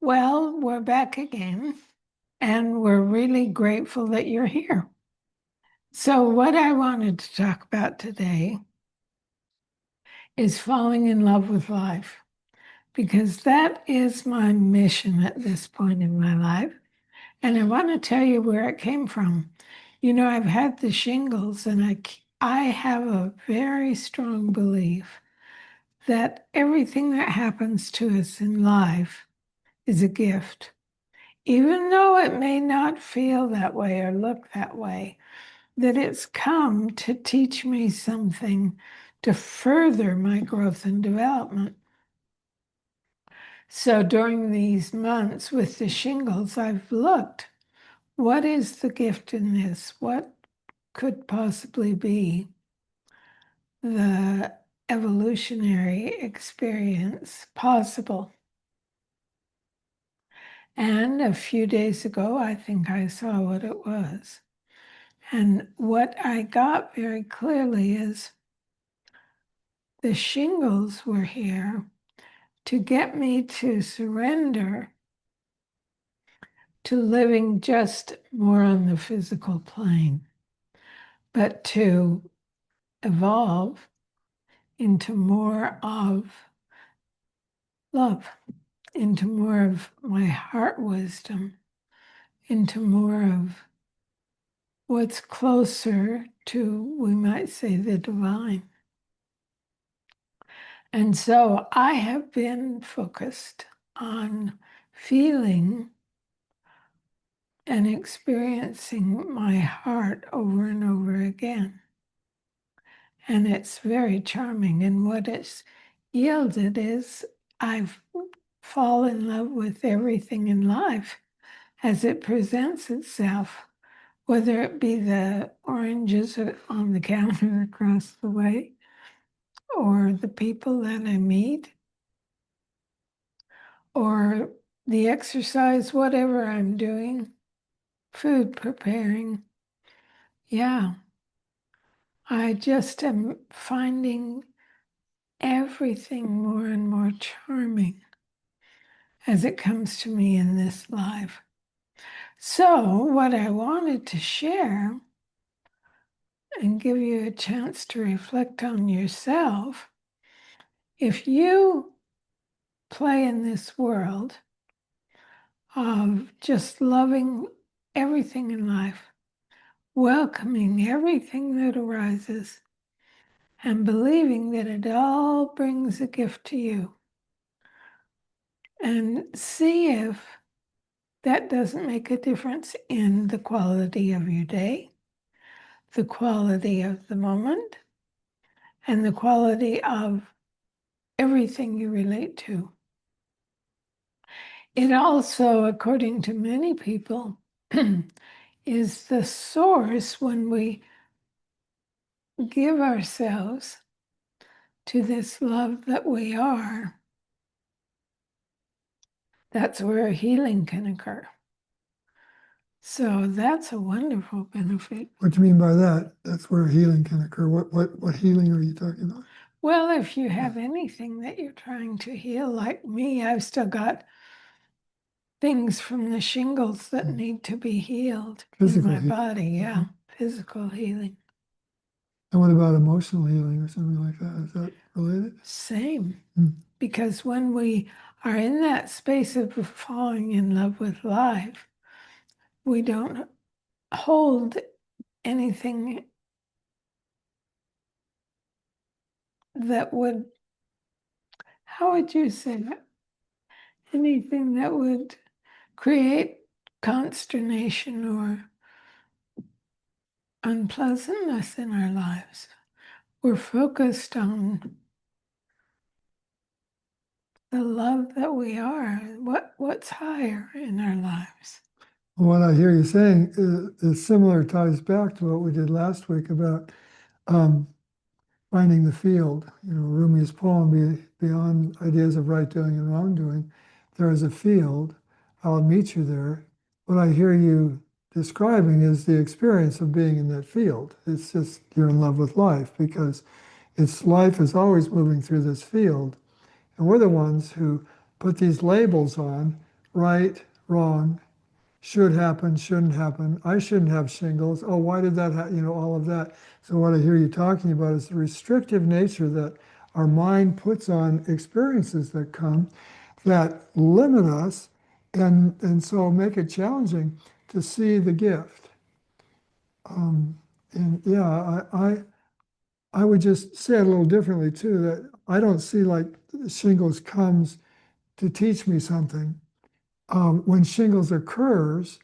Well, we're back again, and we're really grateful that you're here. So, what I wanted to talk about today is falling in love with life, because that is my mission at this point in my life. And I want to tell you where it came from. You know, I've had the shingles, and I have a very strong belief that everything that happens to us in life is a gift. Even though it may not feel that way or look that way, that it's come to teach me something to further my growth and development. So during these months with the shingles, I've looked, what is the gift in this? What could possibly be the evolutionary experience possible? And a few days ago, I think I saw what it was. And what I got very clearly is the shingles were here to get me to surrender to living just more on the physical plane, but to evolve into more of love, into more of my heart wisdom, into more of what's closer to, we might say, the divine. And so I have been focused on feeling and experiencing my heart over and over again. And it's very charming. And what it's yielded is I've fallen in love with everything in life as it presents itself, whether it be the oranges on the counter across the way, or the people that I meet, or the exercise, whatever I'm doing, food preparing. Yeah, I just am finding everything more and more charming as it comes to me in this life. So, what I wanted to share and give you a chance to reflect on yourself, if you play in this world of just loving everything in life, welcoming everything that arises, and believing that it all brings a gift to you, and see if that doesn't make a difference in the quality of your day, the quality of the moment, and the quality of everything you relate to. It also, according to many people, is the source when we give ourselves to this love that we are. That's where healing can occur. So that's a wonderful benefit. What do you mean by that? That's where healing can occur. What healing are you talking about? Well, if you have anything that you're trying to heal, like me, I've still got things from the shingles that need to be healed Physical in my healing. body. Yeah, physical healing. And what about emotional healing or something like that? Is that related? Same. Hmm. Because when we are in that space of falling in love with life, we don't hold anything that would, how would you say that? Anything that would create consternation or unpleasantness in our lives. We're focused on the love that we are, what's higher in our lives. What I hear you saying is similar, ties back to what we did last week about um, finding the field. You know, Rumi's poem, Beyond Ideas of Right Doing and Wrongdoing, there is a field. I'll meet you there. What I hear you describing is the experience of being in that field. It's just you're in love with life because its life is always moving through this field. And we're the ones who put these labels on right, wrong, should happen, shouldn't happen. I shouldn't have shingles. Oh, why did that happen? All of that. So what I hear you talking about is the restrictive nature that our mind puts on experiences that come that limit us and so make it challenging to see the gift. Um, and yeah, I would just say it a little differently too, that I don't see like shingles comes to teach me something. When shingles occurs,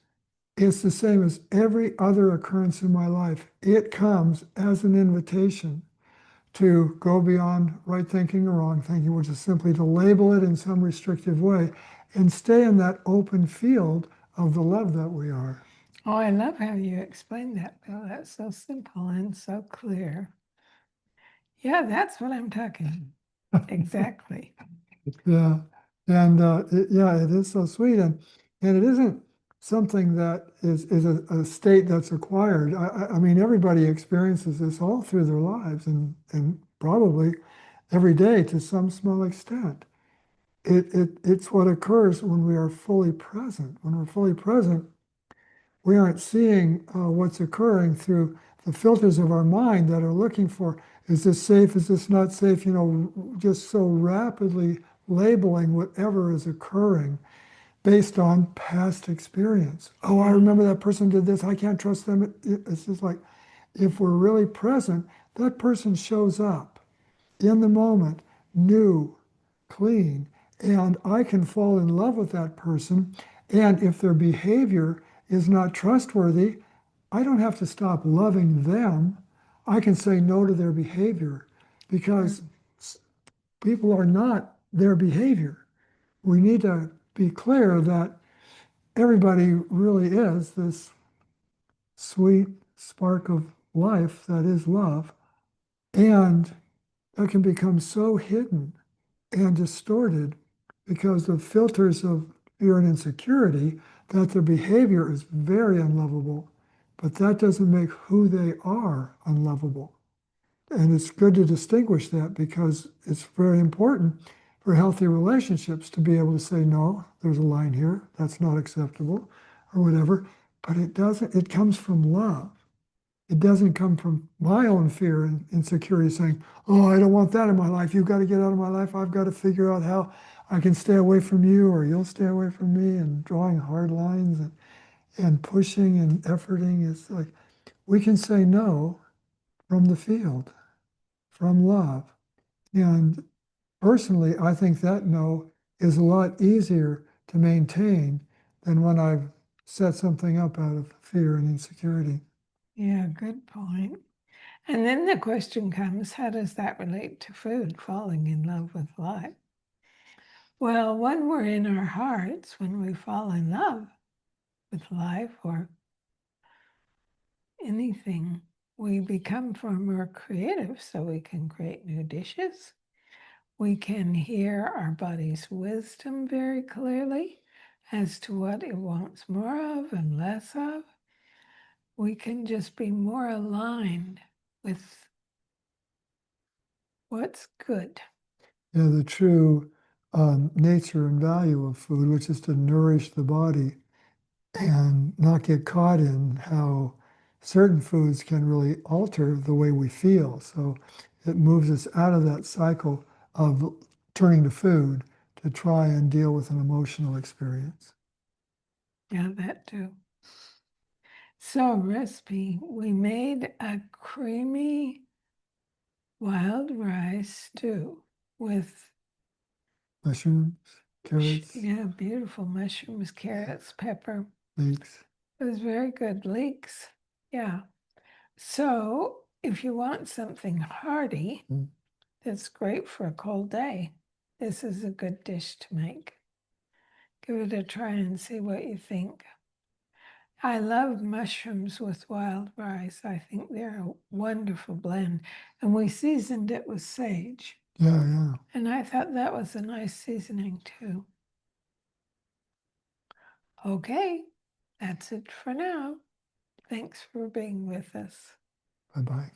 it's the same as every other occurrence in my life. It comes as an invitation to go beyond right thinking or wrong thinking, which is simply to label it in some restrictive way and stay in that open field of the love that we are. Oh, I love how you explained that, Bill. That's so simple and so clear. Yeah, that's what I'm talking. Exactly. Yeah. And yeah, it is so sweet. And it isn't something that is a state that's acquired. I mean, everybody experiences this all through their lives and probably every day to some small extent. It's what occurs when we are fully present. When we're fully present, we aren't seeing what's occurring through the filters of our mind that are looking for, is this safe, is this not safe, just so rapidly labeling whatever is occurring based on past experience. Oh, I remember that person did this, I can't trust them. It's just like, if we're really present, that person shows up in the moment, new, clean, and I can fall in love with that person. And if their behavior is not trustworthy, I don't have to stop loving them. I can say no to their behavior because people are not their behavior. We need to be clear that everybody really is this sweet spark of life that is love. And that can become so hidden and distorted because of filters of fear and insecurity that their behavior is very unlovable, but that doesn't make who they are unlovable. And it's good to distinguish that because it's very important for healthy relationships to be able to say, no, there's a line here, that's not acceptable, or whatever. But it comes from love. It doesn't come from my own fear and insecurity saying, oh, I don't want that in my life. You've got to get out of my life. I've got to figure out how I can stay away from you or you'll stay away from me, and drawing hard lines and pushing and efforting. It's like we can say no from the field, from love. And personally, I think that no is a lot easier to maintain than when I've set something up out of fear and insecurity. Yeah, good point. And then the question comes, how does that relate to food, falling in love with life? Well, when we're in our hearts, when we fall in love with life or anything, we become far more creative so we can create new dishes. We can hear our body's wisdom very clearly as to what it wants more of and less of. We can just be more aligned with what's good. Yeah, the true nature and value of food, which is to nourish the body and not get caught in how certain foods can really alter the way we feel. So it moves us out of that cycle of turning to food to try and deal with an emotional experience. Yeah, that too. So, recipe, we made a creamy wild rice stew with, Mushrooms, carrots, yeah, beautiful mushrooms, carrots, pepper. leeks. It was very good. Leeks. Yeah. So, if you want something hearty Mm. that's great for a cold day, this is a good dish to make. Give it a try and see what you think. I love mushrooms with wild rice. I think they're a wonderful blend. And we seasoned it with sage. Yeah, yeah. And I thought that was a nice seasoning too. Okay, that's it for now. Thanks for being with us. Bye-bye.